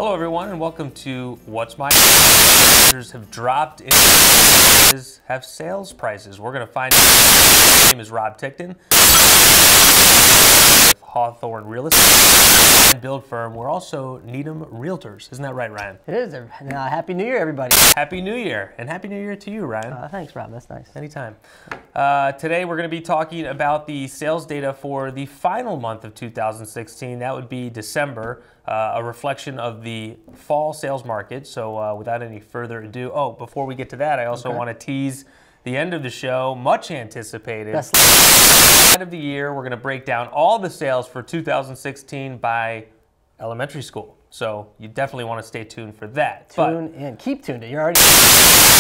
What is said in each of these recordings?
Hello everyone and welcome to What's My have dropped in have sales prices. We're going to find out. My name is Rob Tickton with Hawthorn Real Estate and Build Firm. We're also Needham Realtors. Isn't that right, Ryan? It is. Happy New Year, everybody. Happy New Year, and Happy New Year to you, Ryan. Thanks, Rob. That's nice. Anytime. Today we're going to be talking about the sales data for the final month of 2016. That would be December, a reflection of the fall sales market. So without any further ado, before we get to that, I also want to tease the end of the show, much anticipated. End of the year, we're going to break down all the sales for 2016 by elementary school. So you definitely want to stay tuned for that. Tune in. Keep tuned in. You're already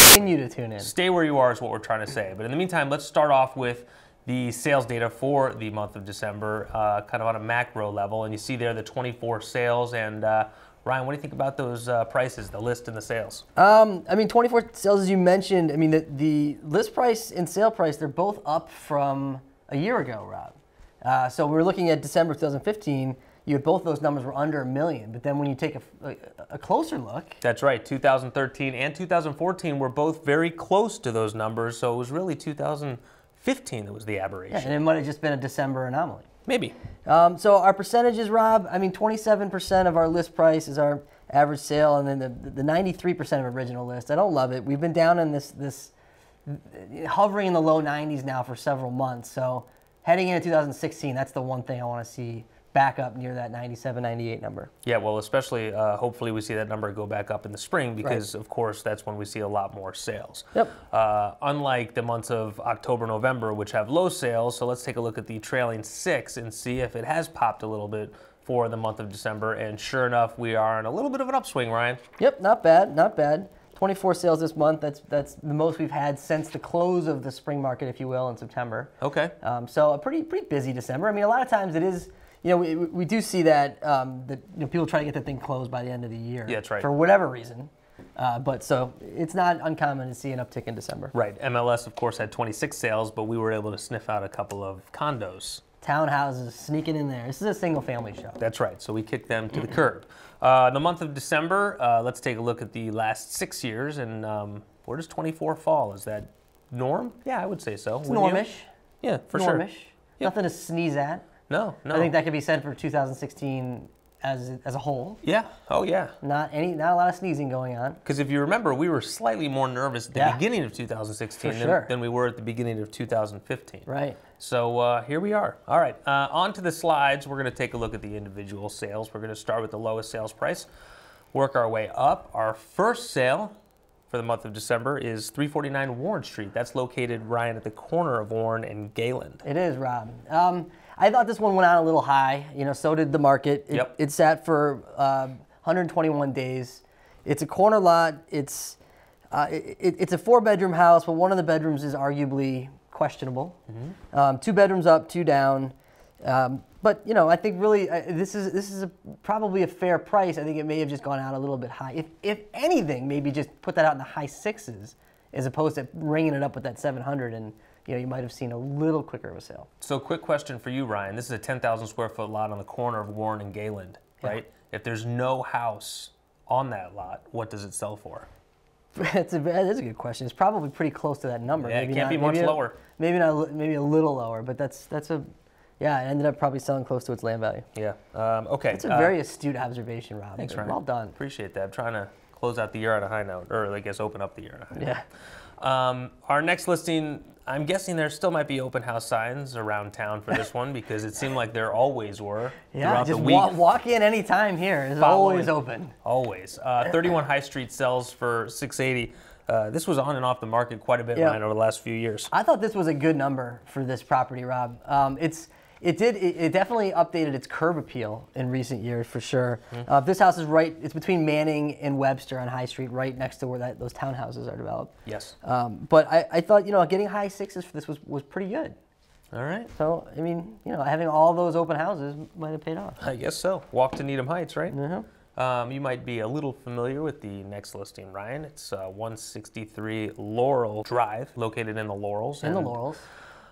continue to tune in. Stay where you are is what we're trying to say. But in the meantime, let's start off with the sales data for the month of December, kind of on a macro level. And you see there the 24 sales. And Ryan, what do you think about those prices, the list and the sales? I mean, 24 sales, as you mentioned, I mean, the list price and sale price, they're both up from a year ago, Rob. So we were looking at December 2015. You had both of those numbers were under $1 million, but then when you take a closer look. That's right. 2013 and 2014 were both very close to those numbers, so it was really 2015 that was the aberration. Yeah, and it might have just been a December anomaly. Maybe. So our percentages, Rob, I mean, 27% of our list price is our average sale, and then the 93% of original list. I don't love it. We've been down in this hovering in the low 90s now for several months. So heading into 2016, that's the one thing I want to see back up near that 97, 98 number. Yeah, well, especially hopefully we see that number go back up in the spring because, of course, that's when we see a lot more sales. Yep. Unlike the months of October, November, which have low sales, so let's take a look at the trailing 6 and see if it has popped a little bit for the month of December. And sure enough, we are in a little bit of an upswing, Ryan. Yep, not bad, not bad. 24 sales this month. That's the most we've had since the close of the spring market, if you will, in September. Okay. So a pretty busy December. I mean, a lot of times it is. You know, we do see that people try to get the thing closed by the end of the year. Yeah, that's right. For whatever reason. But so it's not uncommon to see an uptick in December. Right. MLS, of course, had 26 sales, but we were able to sniff out a couple of condos. Townhouses sneaking in there. This is a single-family show. That's right. So we kicked them to the curb. The month of December, let's take a look at the last 6 years. And where does 24 fall? Is that norm? Yeah, I would say so. It's normish. Yeah, for sure. Normish. Yep. Nothing to sneeze at. No. I think that could be said for 2016 as a whole. Yeah. Oh, yeah. Not a lot of sneezing going on. Because if you remember, we were slightly more nervous at the beginning of 2016 than we were at the beginning of 2015. Right. So here we are. All right. On to the slides. We're going to take a look at the individual sales. We're going to start with the lowest sales price, work our way up. Our first sale for the month of December is 349 Warren Street. That's located, Ryan, at the corner of Warren and Gayland. It is, Rob. I thought this one went out a little high. You know, so did the market. It sat for 121 days. It's a corner lot. It's a 4-bedroom house, but one of the bedrooms is arguably questionable. 2 bedrooms up, 2 down. But you know, I think really this is probably a fair price. I think it may have just gone out a little bit high. If anything, maybe just put that out in the high 6s as opposed to ringing it up with that 700 and. You know, you might have seen a little quicker of a sale. So quick question for you, Ryan. This is a 10,000 square foot lot on the corner of Warren and Gayland, right? If there's no house on that lot, what does it sell for? That's a good question. It's probably pretty close to that number. Yeah, it can't be much lower. Maybe a little lower, but it ended up probably selling close to its land value. Yeah. Okay. That's a very astute observation, Rob. Thanks, Ryan. Well done. Appreciate that. I'm trying to close out the year on a high note, or I guess open up the year on a high note. Yeah. Our next listing, I'm guessing there still might be open house signs around town for this one because it seemed like there always were throughout the week. Walk in any time here. It's always open. Always. 31 High Street sells for $680. This was on and off the market quite a bit, Ryan, over the last few years. I thought this was a good number for this property, Rob. It definitely updated its curb appeal in recent years for sure. This house is it's between Manning and Webster on High Street, right next to where those townhouses are developed. Yes. But I thought, getting high 6s for this was pretty good. All right. So, I mean, having all those open houses might have paid off. I guess so. Walk to Needham Heights, right? Mm-hmm. You might be a little familiar with the next listing, Ryan. It's 163 Laurel Drive, located in the Laurels. In the Laurels.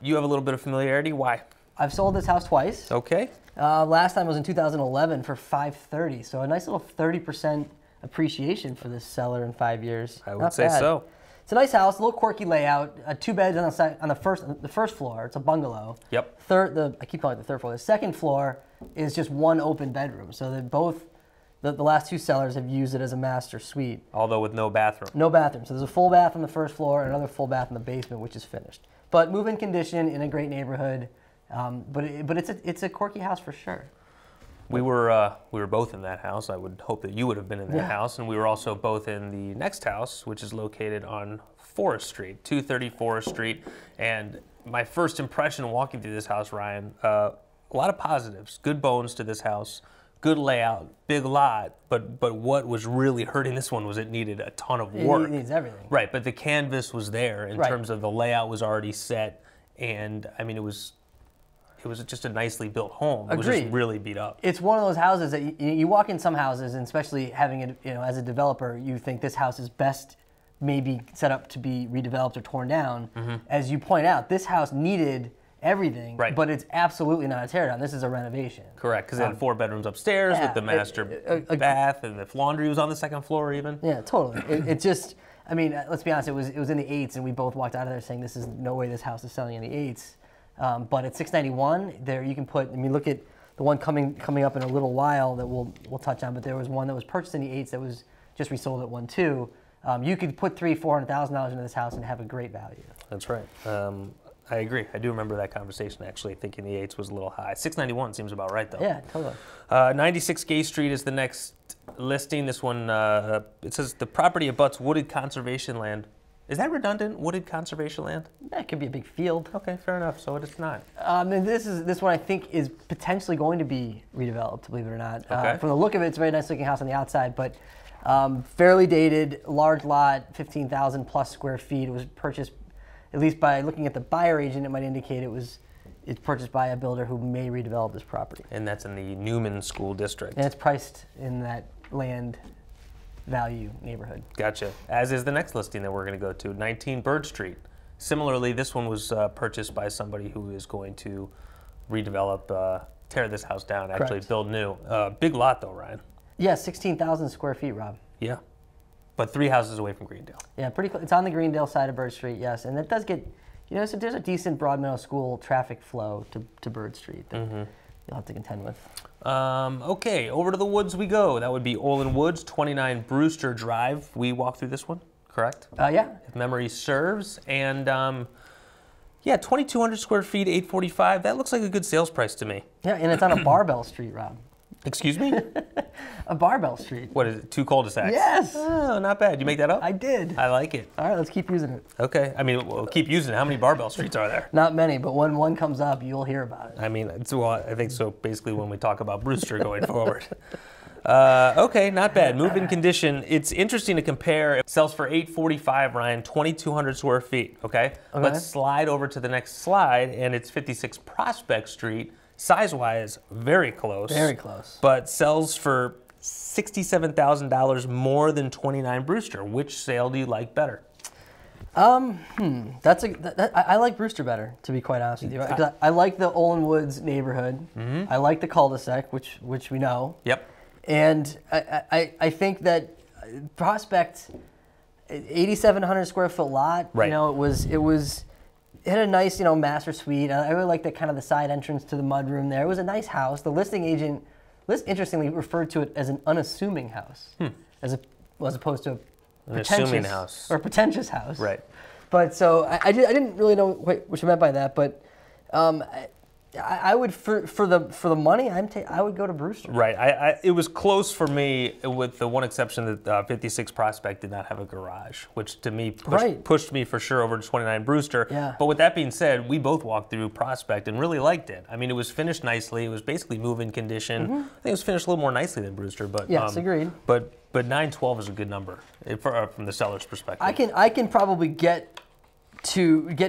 You have a little bit of familiarity. Why? I've sold this house twice. Okay. Last time was in 2011 for $530, so a nice little 30% appreciation for this seller in 5 years. I would say so. It's a nice house, a little quirky layout. 2 beds on the first floor. It's a bungalow. Yep. I keep calling it the third floor. The second floor is just one open bedroom. So that both the last 2 sellers have used it as a master suite. Although with no bathroom. No bathroom. So there's a full bath on the first floor and another full bath in the basement, which is finished. But move-in condition in a great neighborhood. But it's a quirky house for sure. We were both in that house. I would hope that you would have been in that house, and we were also both in the next house, which is located on Forest Street, 230 Forest Street. And my first impression walking through this house, Ryan, a lot of positives. Good bones to this house, good layout, big lot. But what was really hurting this one was it needed a ton of work. It needs everything. Right, but the canvas was there in terms of the layout was already set, and I mean it was just a nicely built home. It was just really beat up. It's one of those houses that you walk in some houses, and especially having it, as a developer, you think this house is best maybe set up to be redeveloped or torn down. As you point out, this house needed everything, but it's absolutely not a teardown. This is a renovation. Correct, because it had 4 bedrooms upstairs with the master bath, and the laundry was on the second floor even. Yeah, totally. it just, I mean, let's be honest, it was in the 8s, and we both walked out of there saying this is no way this house is selling in the 8s. But at $691, there you can put. I mean, look at the one coming up in a little while that we'll touch on. But there was one that was purchased in the 8s that was just resold at 1.2. You could put $300,000-$400,000 into this house and have a great value. That's right. I agree. I do remember that conversation actually, thinking the 8s was a little high. $691 seems about right though. Yeah, totally. 96 Gay Street is the next listing. This one it says the property abuts wooded conservation land. Is that redundant? Wooded conservation land? That could be a big field. Okay, fair enough. So it's not. And this one I think is potentially going to be redeveloped, believe it or not. Okay. From the look of it, it's a very nice looking house on the outside, but fairly dated, large lot, 15,000 plus square feet. It was purchased, at least by looking at the buyer agent, it might indicate it's purchased by a builder who may redevelop this property. And that's in the Newman School District. And it's priced in that land value neighborhood. Gotcha. As is the next listing that we're going to go to, 19 Bird Street. Similarly, this one was purchased by somebody who is going to redevelop, tear this house down, actually build new. Big lot though, Ryan. Yeah, 16,000 square feet, Rob. Yeah, but 3 houses away from Greendale. Yeah, pretty close. It's on the Greendale side of Bird Street, yes, and it does get, so there's a decent Broadmeadow School traffic flow to Bird Street that you'll have to contend with. Okay, over to the woods we go. That would be Olin Woods, 29 Brewster Drive. We walked through this one, correct? Yeah. If memory serves. And yeah, 2,200 square feet, $845. That looks like a good sales price to me. Yeah, and it's on a barbell street, Rob. Excuse me? A barbell street. What is it, 2 cul-de-sacs? Yes. Oh, not bad. You make that up? I did. I like it. All right, let's keep using it. Okay. I mean, we'll keep using it. How many barbell streets are there? Not many, but when one comes up, you'll hear about it. I mean, I think so basically when we talk about Brewster going forward. Okay, not bad. Move-in condition. It's interesting to compare. It sells for $845, Ryan, 2,200 square feet, okay? Let's slide over to the next slide, and it's 56 Prospect Street. Size-wise, very close. Very close. But sells for $67,000 more than 29 Brewster. Which sale do you like better? I like Brewster better, to be quite honest with you. I like the Olin Woods neighborhood. I like the cul-de-sac, which we know. Yep. And I think that Prospect, 8,700 square foot lot. Right. It had a nice, master suite. I really like the kind of the side entrance to the mudroom there. It was a nice house. The listing agent, interestingly, referred to it as an unassuming house, as opposed to a assuming house or a pretentious house. Right. But so I didn't really know what you meant by that. But I would for the money I would go to Brewster. Right. It was close for me, with the one exception that 56 Prospect did not have a garage, which to me pushed me for sure over to 29 Brewster. Yeah. But with that being said, we both walked through Prospect and really liked it. I mean, it was finished nicely. It was basically move-in condition. I think it was finished a little more nicely than Brewster. But yes, agreed. But 912 is a good number from the seller's perspective. I can probably get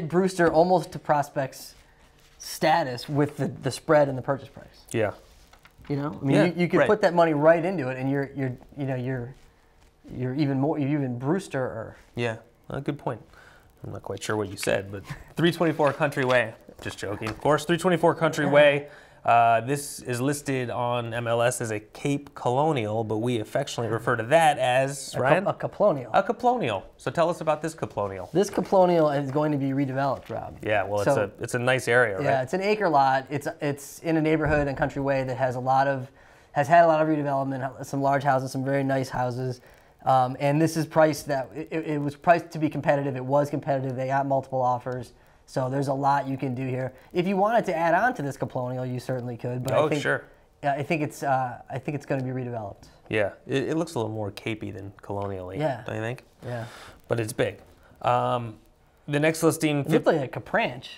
Brewster almost to Prospect's status with the spread and the purchase price. Yeah. You could put that money right into it, and you're even Brewster. Yeah, good point. I'm not quite sure what you said, but 324 Country Way. Just joking. Of course, 324 Country Way. This is listed on MLS as a Cape Colonial, but we affectionately refer to that as, Ryan? A Caplonial. A Caplonial. So tell us about this Caplonial. This Caplonial is going to be redeveloped, Rob. Yeah, well, it's a nice area, right? Yeah, it's an acre lot. It's in a neighborhood in Country Way that has had a lot of redevelopment, some large houses, some very nice houses. And this is priced it was priced to be competitive. It was competitive. They got multiple offers. So there's a lot you can do here. If you wanted to add on to this Caplonial, you certainly could. But sure. Yeah, I think it's going to be redeveloped. Yeah, it looks a little more capey than colonially. Yeah. Don't you think? Yeah. But it's big. The next listing. It looked like a Capranch.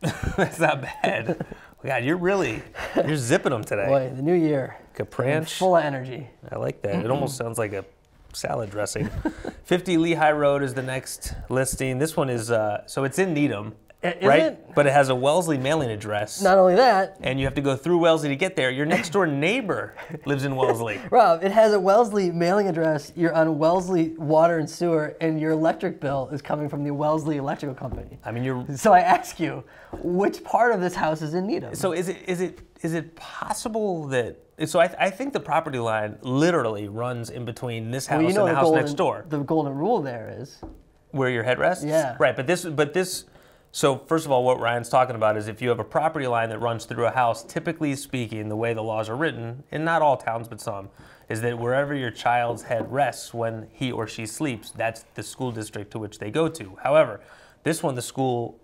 That's not bad. God, you're zipping them today. Boy, the new year. Capranch. Full of energy. I like that. It almost sounds like a salad dressing. 50 Lehigh Road is the next listing. This one is so it's in Needham. Right? But it has a Wellesley mailing address. Not only that. And you have to go through Wellesley to get there. Your next door neighbor lives in Wellesley. Rob, it has a Wellesley mailing address. You're on Wellesley Water and Sewer, and your electric bill is coming from the Wellesley Electrical Company. I mean, So I ask you, which part of this house is in Needham? So is it possible that... So I think the property line literally runs in between this house and the house next door. The golden rule there is... Where your head rests? Yeah. Right, but this... So first of all, what Ryan's talking about is if you have a property line that runs through a house, typically speaking, the way the laws are written, in not all towns but some, is that wherever your child's head rests when he or she sleeps, that's the school district to which they go to. However, this one, the school...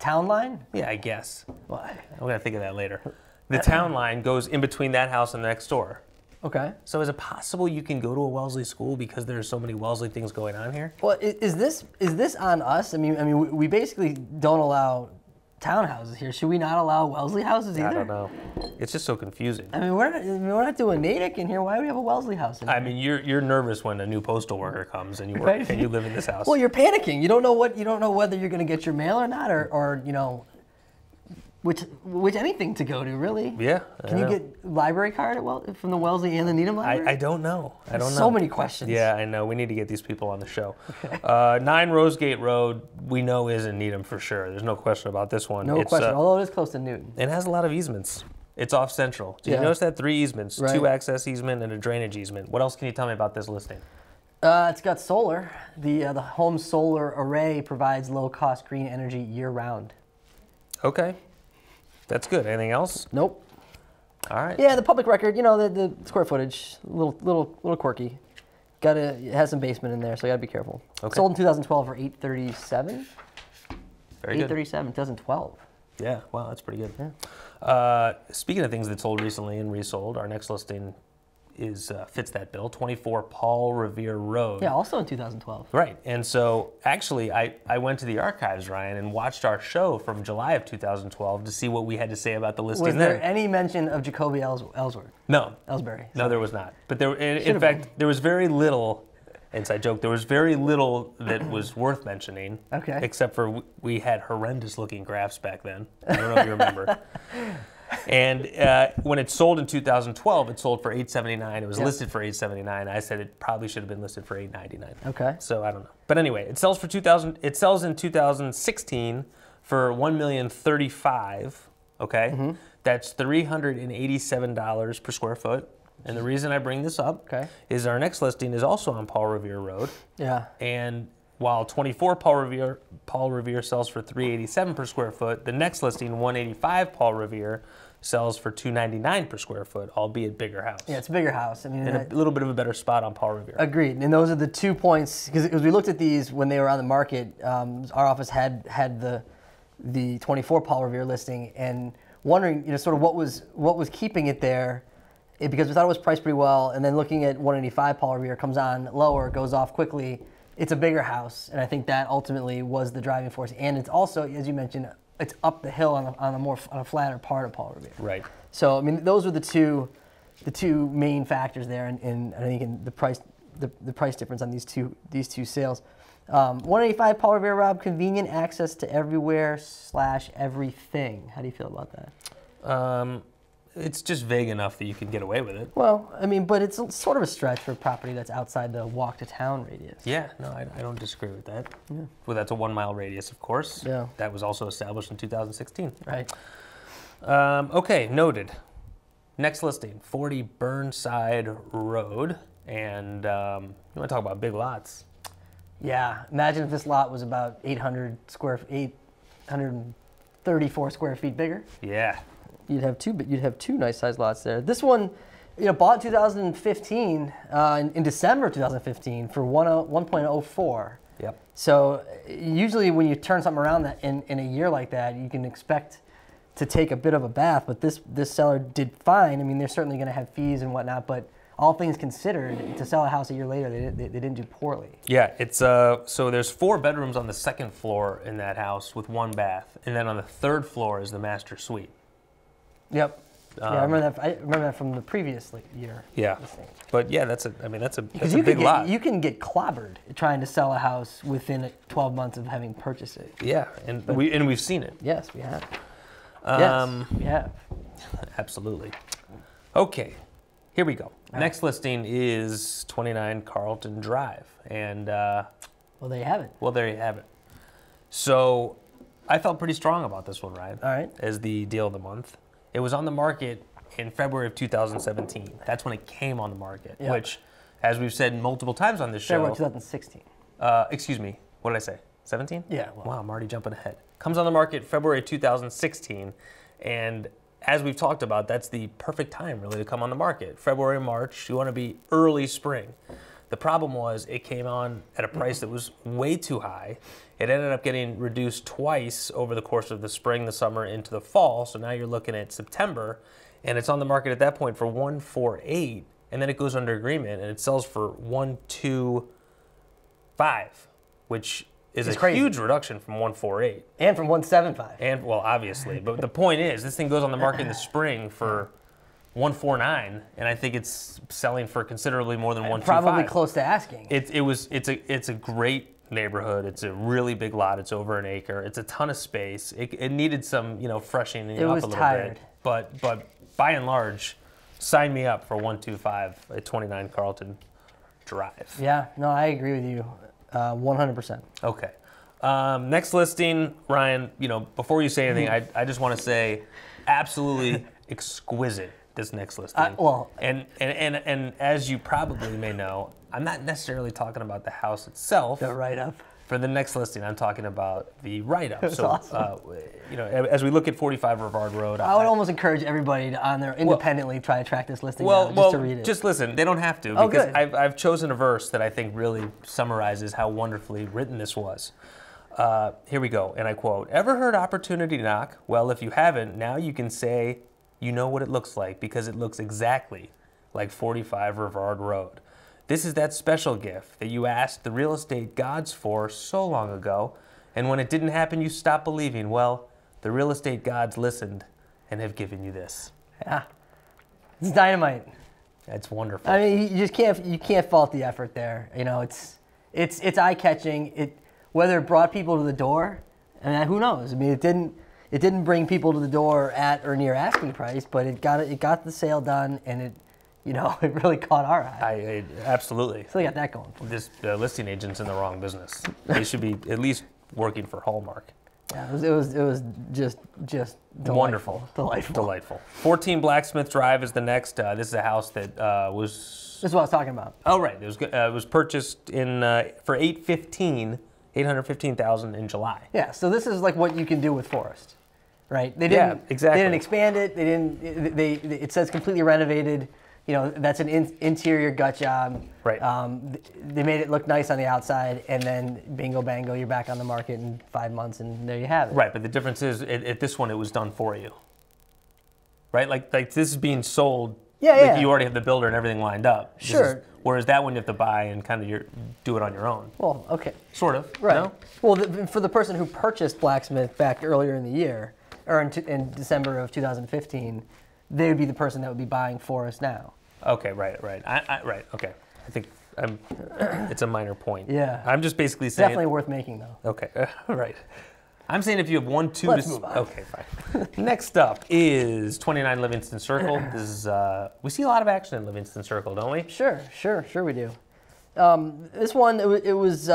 Town line? Yeah, I guess. Why? I'm going to think of that later. The town line goes in between that house and the next door. Okay. So is it possible you can go to a Wellesley school because there's so many Wellesley things going on here? Well, is this on us? I mean, we basically don't allow townhouses here. Should we not allow Wellesley houses either? I don't know. It's just so confusing. I mean, we're not doing Natick in here. Why do we have a Wellesley house in here? I mean, you're nervous when a new postal worker comes and you work and you live in this house. Well, you're panicking. You don't know whether you're going to get your mail or not, or you know, which anything to go to, really. Yeah. Can you get library card from the Wellesley and the Needham Library? I don't know. I don't know. So many questions. Yeah, I know. We need to get these people on the show. Okay. 9 Rosegate Road, we know is in Needham for sure. There's no question about this one. No question, although it is close to Newton. It has a lot of easements. It's off Central. Did you notice that? 3 easements, right. 2 access easement and a drainage easement. What else can you tell me about this listing? It's got solar. The home solar array provides low-cost green energy year-round. Okay. That's good. Anything else? Nope. All right. Yeah, the public record, you know, the square footage, little quirky. It has some basement in there, so you gotta be careful. Okay. Sold in 2012 for $837. Very good. $837, 2012. Yeah, wow, that's pretty good. Yeah. Speaking of things that sold recently and resold, our next listing fits that bill, 24 Paul Revere Road. Yeah, also in 2012. Right, and so actually I went to the archives, Ryan, and watched our show from July of 2012 to see what we had to say about the listing Was there any mention of Jacoby Ellsworth? No. Ellsbury. No, there was not. But in fact, there was very little, inside joke, there was very little that was worth mentioning. Okay. Except for we had horrendous looking graphs back then. I don't know if you remember. And when it sold in 2012, it sold for $879. It was listed for $879. I said it probably should have been listed for $899. Okay. So I don't know. But anyway, it sells in 2016 for $1,035,000. Okay. Mm-hmm. That's $387 per square foot. And the reason I bring this up is our next listing is also on Paul Revere Road. Yeah. And while 24 Paul Revere sells for $387 per square foot, the next listing, 185 Paul Revere, sells for $299 per square foot, albeit bigger house. Yeah, it's a bigger house. I mean, and a little bit of a better spot on Paul Revere. Agreed. And those are the 2 points, because we looked at these when they were on the market. Our office had the 24 Paul Revere listing, and wondering, you know, sort of what was keeping it there. Because we thought it was priced pretty well, and then looking at 185 Paul Revere comes on lower, goes off quickly. It's a bigger house, and I think that ultimately was the driving force. And it's also, as you mentioned, it's up the hill on a flatter part of Paul Revere. Right. So I mean, those were the two main factors there, and I think in the price difference on these two sales. 185 Paul Revere, Rob, convenient access to everywhere / everything. How do you feel about that? it's just vague enough that you can get away with it. Well, I mean, but it's sort of a stretch for a property that's outside the walk to town radius. Yeah, no, I don't disagree with that. Yeah. Well, that's a 1 mile radius, of course. Yeah. That was also established in 2016. Right. Okay, noted. Next listing, 40 Burnside Road. And you want to talk about big lots? Yeah. Imagine if this lot was about 834 square feet bigger. Yeah. You'd have two nice sized lots there. This one, bought in 2015, in December 2015 for 1.04. Yep. So usually when you turn something around that in a year like that, you can expect to take a bit of a bath. But this seller did fine. I mean, they're certainly going to have fees and whatnot, but all things considered, to sell a house a year later, they didn't do poorly. Yeah, it's so there's 4 bedrooms on the 2nd floor in that house with 1 bath, and then on the 3rd floor is the master suite. Yep. Yeah, I remember that from the previous year. Yeah. But yeah, that's a big lot. You can get clobbered trying to sell a house within 12 months of having purchased it. Yeah, and we've seen it. Yes, we have. Yes, we have. Absolutely. Okay, here we go. Next listing is 29 Carlton Drive, and well, there you have it. Well, there you have it. So, I felt pretty strong about this one, Ryan. All right. As the deal of the month. It was on the market in February of 2017. That's when it came on the market, yep. Which, as we've said multiple times on this show. February 2016. Excuse me. What did I say? 17? Yeah. Well. Wow, I'm already jumping ahead. Comes on the market February 2016, and as we've talked about, that's the perfect time really to come on the market. February, March, you want to be early spring. The problem was it came on at a price that was way too high. It ended up getting reduced twice over the course of the spring, the summer, into the fall. So now you're looking at September, and it's on the market at that point for 148, and then it goes under agreement and it sells for 125, which is a crazy. Huge reduction from 148. And from 175. And well, obviously, but the point is, this thing goes on the market in the spring for 149, and I think it's selling for considerably more than 125. Probably close to asking. It's a great neighborhood. It's a really big lot. It's over an acre. It's a ton of space. It needed some freshening up a little bit. But by and large, sign me up for 125 at 29 Carlton Drive. Yeah, no, I agree with you 100%. Okay. Next listing, Ryan, before you say anything, I just want to say absolutely exquisite, this next listing. And as you probably may know, I'm not necessarily talking about the house itself. The write-up. For the next listing, I'm talking about the write-up. That's awesome. As we look at 45 Rivard Road, I would almost encourage everybody to on there independently try to track this listing down just to read it. Just listen. They don't have to because I've chosen a verse that I think really summarizes how wonderfully written this was. Here we go, and I quote, "Ever heard opportunity knock? Well, if you haven't, now you can say you know what it looks like because it looks exactly like 45 Rivard Road. This is that special gift that you asked the real estate gods for so long ago, and when it didn't happen, you stopped believing. Well, the real estate gods listened and have given you this." Yeah, it's dynamite. That's wonderful. I mean, you can't fault the effort there. It's eye-catching. Whether it brought people to the door, and who knows? I mean, it didn't bring people to the door at or near asking price, but it got the sale done, and it really caught our eye. Absolutely. So they got that going for them. The listing agent's in the wrong business. They should be at least working for Hallmark. Yeah, it was just delightful. Wonderful. Delightful. 14 Blacksmith Drive is the next. This is a house that was... This is what I was talking about. Oh, right. It was purchased for $815,000 in July. Yeah, so this is like what you can do with Forest, right? They didn't expand it. It says completely renovated. That's an interior gut job. Right. They made it look nice on the outside, and then bingo bango, you're back on the market in 5 months, and there you have it. Right, but the difference is at this one, it was done for you. Right, like this is being sold. Yeah. You already have the builder and everything lined up. Sure. Whereas that one you have to buy and kind of do it on your own. Well, okay. Sort of. Right. No? Well, for the person who purchased Blacksmith back earlier in the year, or in December of 2015, they would be the person that would be buying Forest now. Okay, right. Right, okay. I think it's a minor point. Yeah. I'm just basically saying... Definitely worth making, though. Okay, right. I'm saying if you have 1, 2 Let's to... move on. Okay, fine. Next up is 29 Livingston Circle. This is, we see a lot of action in Livingston Circle, don't we? Sure we do. This one, it was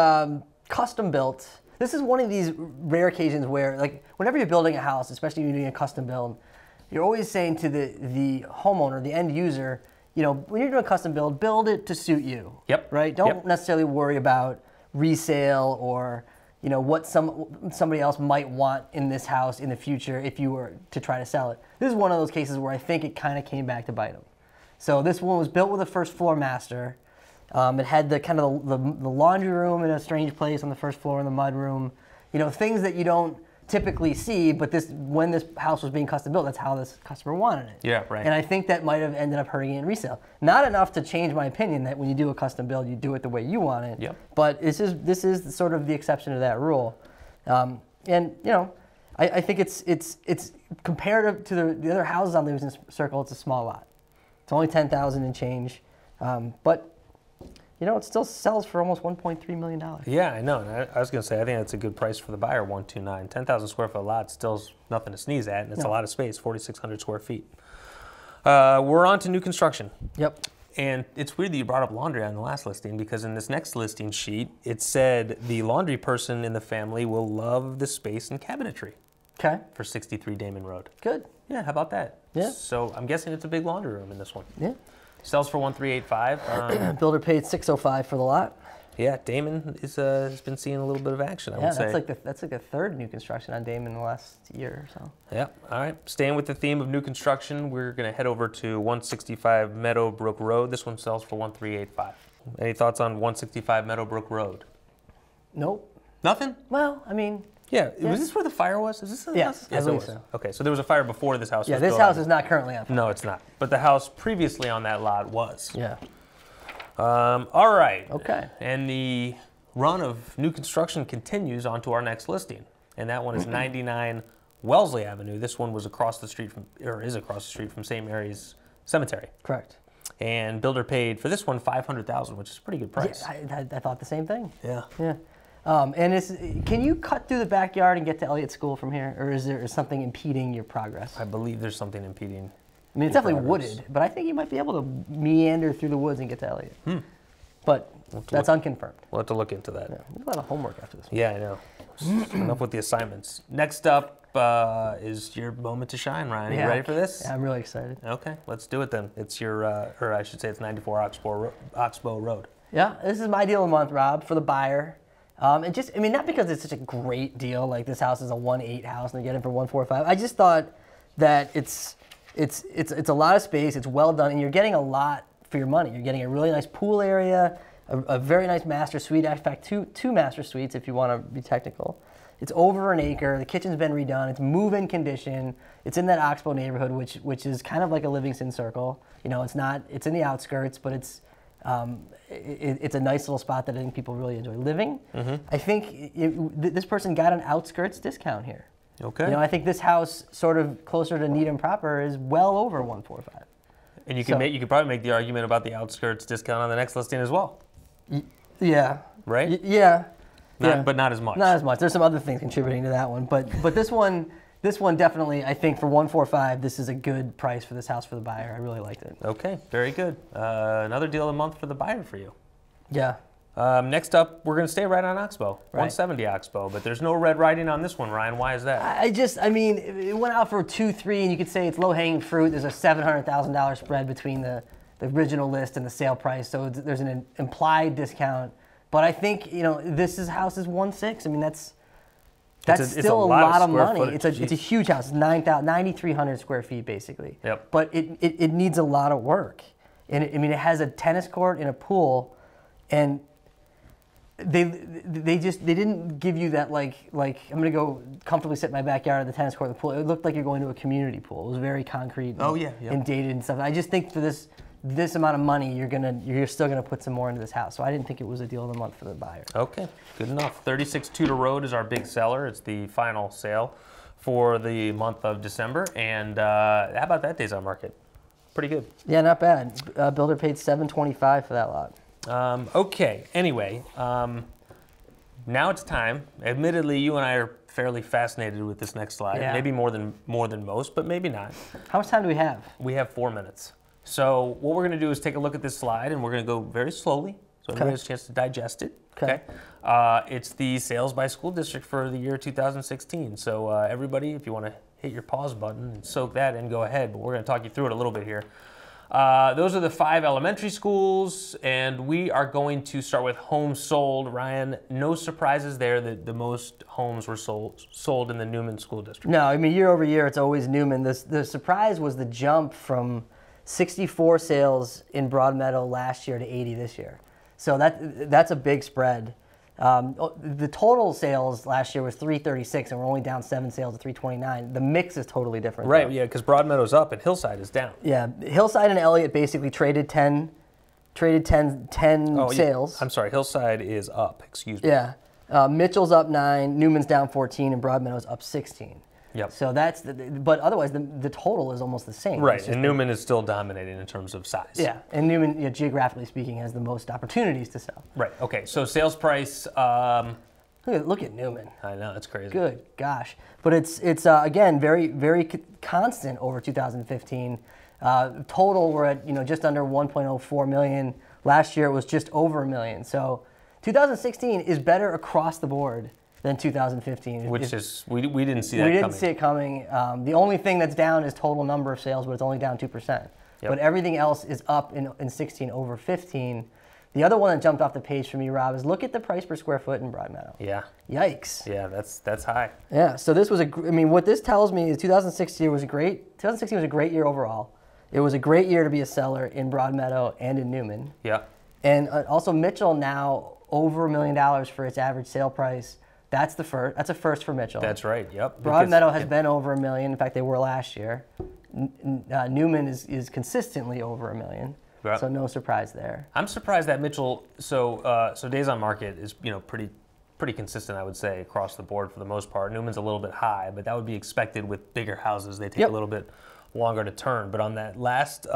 custom built. This is one of these rare occasions where, like, whenever you're building a house, especially when you're doing a custom build, you're always saying to the homeowner, the end user, you know, when you're doing a custom build it to suit you. Yep. Right? Don't necessarily worry about resale or, you know, what somebody else might want in this house in the future if you were to try to sell it. This is one of those cases where I think it kind of came back to bite them. So this one was built with a first floor master. It had the kind of the laundry room in a strange place on the first floor in the mud room. You know, things that you don't typically see, but when this house was being custom built, that's how this customer wanted it. Yeah, right. And I think that might have ended up hurting it in resale. Not enough to change my opinion that when you do a custom build, you do it the way you want it. Yep. But this is sort of the exception to that rule. And you know, I think it's comparative to the other houses on Livingston Circle. It's a small lot. It's only 10,000 and change, but you know, it still sells for almost $1.3 million. Yeah, I know. And I was going to say, I think that's a good price for the buyer, 129. 10,000 square foot lot still's nothing to sneeze at, and it's a lot of space, 4,600 square feet. We're on to new construction. Yep. And it's weird that you brought up laundry on the last listing, because in this next listing sheet, it said the laundry person in the family will love the space and cabinetry. Okay. For 63 Damon Road. Good. Yeah, how about that? Yeah. So I'm guessing it's a big laundry room in this one. Yeah. Sells for 1,385. Builder paid $605 for the lot. Yeah, Damon has been seeing a little bit of action, I would say. That's like the third new construction on Damon in the last year or so. Yeah, all right. Staying with the theme of new construction, we're going to head over to 165 Meadowbrook Road. This one sells for 1,385. Any thoughts on 165 Meadowbrook Road? Nope. Nothing? Well, I mean... Yeah, was this where the fire was? Is this the house? Yes, I believe so. Okay, so there was a fire before this house was built. Yeah, this house is not currently on fire. No, it's not. But the house previously on that lot was. Yeah. All right. Okay. And the run of new construction continues onto our next listing. And that one is 99 Wellesley Avenue. This one was across the street from, or is across the street from St. Mary's Cemetery. Correct. And builder paid for this one $500,000, which is a pretty good price. Yeah, I thought the same thing. Yeah. Yeah. And can you cut through the backyard and get to Elliott School from here, or is there something impeding your progress? I believe there's something impeding. I mean, it's definitely wooded, but I think you might be able to meander through the woods and get to Elliott. But that's unconfirmed. We'll have to look into that. Yeah, there's a lot of homework after this one. Yeah, I know. Enough with the assignments. Next up is your moment to shine, Ryan. Are you ready for this? Yeah, I'm really excited. Okay, let's do it then. It's your, or I should say it's 94 Oxbow Road. Yeah, this is my deal of the month, Rob, for the buyer. And just, I mean, not because it's such a great deal, like this house is a 1.8 house and they get it for 1.45. I just thought that it's a lot of space, it's well done, and you're getting a lot for your money. You're getting a really nice pool area, a very nice master suite. In fact, two master suites if you want to be technical. It's over an acre. The kitchen's been redone. It's move-in condition. It's in that Oxbow neighborhood, which is kind of like a Livingston Circle. You know, it's not. It's in the outskirts, but it's a nice little spot that I think people really enjoy living. I think this person got an outskirts discount here. Okay. You know, I think this house, sort of closer to Needham proper, is well over 145. And you could probably make the argument about the outskirts discount on the next listing as well. Yeah. Right? Yeah. But not as much. Not as much. There's some other things contributing to that one, but this one definitely, I think for 145, this is a good price for this house for the buyer. I really liked it. Okay, very good. Another deal of the month for the buyer for you. Yeah. Next up, we're going to stay right on Oxbow, 170 Oxbow, but there's no red writing on this one, Ryan. Why is that? I mean, it went out for 2-3, and you could say it's low-hanging fruit. There's a $700,000 spread between the original list and the sale price, so there's an implied discount. But I think, you know, this house is 1.6. I mean, that's still a lot of money. It's a huge house. It's 9,300 square feet, basically. Yep. But it needs a lot of work. And I mean, it has a tennis court and a pool, and they didn't give you that like I'm gonna go comfortably sit in my backyard at the tennis court or the pool. It looked like you're going to a community pool. It was very concrete. And dated and stuff. I just think for this amount of money, you're still gonna put some more into this house. So I didn't think it was a deal of the month for the buyer. Okay, good enough. 36 Tudor Road is our big seller. It's the final sale for the month of December. And how about that days on market? Pretty good. Yeah, not bad. Builder paid $725 for that lot. Okay. Anyway, now it's time. Admittedly, you and I are fairly fascinated with this next slide. Yeah. Maybe more than most, but maybe not. How much time do we have? We have 4 minutes. So what we're going to do is take a look at this slide, and we're going to go very slowly, so everybody has a chance to digest it. Okay. It's the sales by school district for the year 2016. So everybody, if you want to hit your pause button and soak that in, go ahead. But we're going to talk you through it a little bit here. Those are the 5 elementary schools, and we are going to start with homes sold. Ryan, no surprises there that the most homes were sold in the Newman School District. No, I mean, year over year, it's always Newman. The surprise was the jump from 64 sales in Broadmeadow last year to 80 this year. So that's a big spread. The total sales last year was 336, and we're only down 7 sales to 329. The mix is totally different. Right, though. yeah, because Broadmeadow's up and Hillside is down. Yeah, Hillside and Elliott basically traded 10 sales. I'm sorry, Hillside is up, excuse me. Yeah, Mitchell's up 9, Newman's down 14, and Broadmeadow's up 16. Yep. So but otherwise the total is almost the same. Right, and Newman is still dominating in terms of size. Yeah, and Newman, geographically speaking, has the most opportunities to sell. Right, okay, so sales price. Look at Newman. I know, that's crazy. Good gosh. But it's again, very, very constant over 2015. Total, we're at just under 1.04 million. Last year it was just over $1 million. So 2016 is better across the board than 2015. Which is, we didn't see that coming. We didn't see it coming. The only thing that's down is total number of sales, but it's only down 2%. Yep. But everything else is up in 16 over 15. The other one that jumped off the page for me, Rob, is look at the price per square foot in Broadmeadow. Yeah. Yikes. Yeah, that's high. Yeah, so this was what this tells me is 2016 was a great year overall. It was a great year to be a seller in Broadmeadow and in Newman. Yeah. And also Mitchell now over $1 million for its average sale price. That's a first for Mitchell. That's right. Yep. Broadmeadow has been over $1 million. In fact, they were last year. Newman is consistently over $1 million. Yep. So no surprise there. I'm surprised that Mitchell. So days on market is pretty consistent, I would say, across the board for the most part. Newman's a little bit high, but that would be expected with bigger houses. They take a little bit longer to turn. But on that last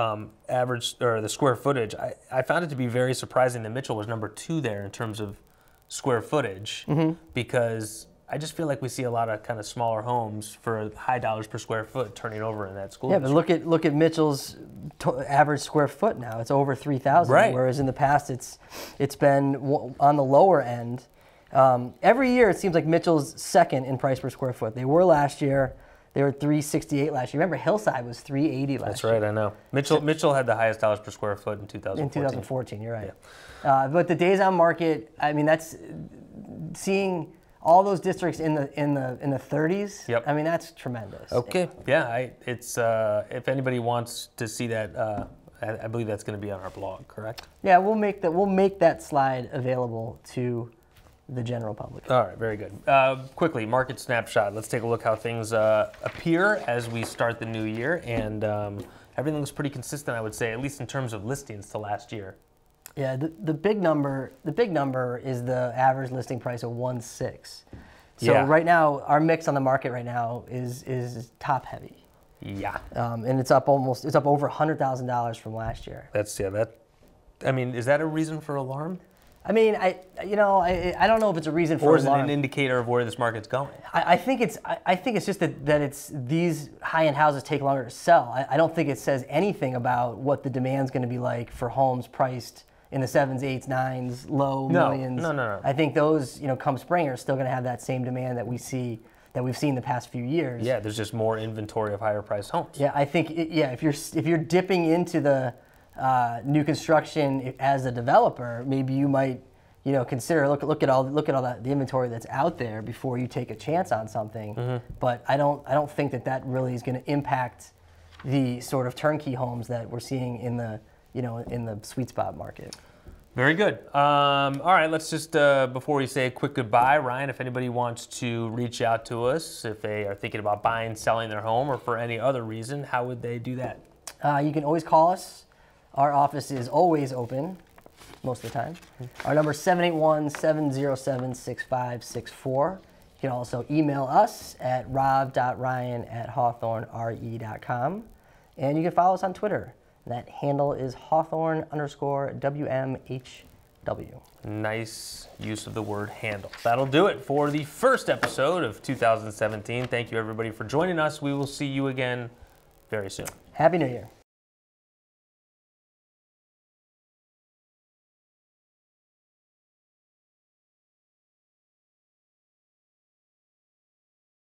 average or the square footage, I found it to be very surprising that Mitchell was number 2 there in terms of square footage, because I just feel like we see a lot of kind of smaller homes for high dollars per square foot turning over in that school. Yeah, but look at Mitchell's average square foot now. It's over 3,000, right. Whereas in the past it's been on the lower end. Every year it seems like Mitchell's second in price per square foot. They were last year. They were 368 last year. Remember, Hillside was 380 last year. That's right, I know. Mitchell had the highest dollars per square foot in 2014. In 2014, you're right. Yeah. But the days on market, I mean, that's seeing all those districts in the 30s. Yep. I mean, that's tremendous. Okay. Yeah. It's if anybody wants to see that, I believe that's going to be on our blog. Correct? Yeah, we'll make that slide available to the general public. All right, very good. Quickly, market snapshot. Let's take a look how things appear as we start the new year, and everything looks pretty consistent, I would say, at least in terms of listings to last year. Yeah, the big number is the average listing price of 1.6. So right now, our mix on the market right now is top heavy. Yeah. And it's up over $100,000 from last year. I mean, is that a reason for alarm? I mean, I don't know if it's a reason for or is alarm. it an indicator of where this market's going? I think it's just that it's these high-end houses take longer to sell. I don't think it says anything about what the demand's going to be like for homes priced in the 7s, 8s, 9s, low millions. No. I think those, come spring, are still going to have that same demand that we've seen the past few years. Yeah, there's just more inventory of higher priced homes. Yeah, I think if you're dipping into the new construction as a developer, maybe you might consider look at all the inventory that's out there before you take a chance on something. Mm-hmm. But I don't think that really is going to impact the sort of turnkey homes that we're seeing in the sweet spot market. Very good. All right, let's just, before we say a quick goodbye, Ryan, if anybody wants to reach out to us, if they are thinking about buying, selling their home, or for any other reason, how would they do that? You can always call us. Our office is always open, most of the time. Our number is 781-707-6564. You can also email us at rob.ryan@hawthornre.com. And you can follow us on Twitter. That handle is Hawthorn_WMHW. W. Nice use of the word handle. That'll do it for the first episode of 2017. Thank you, everybody, for joining us. We will see you again very soon. Happy New Year.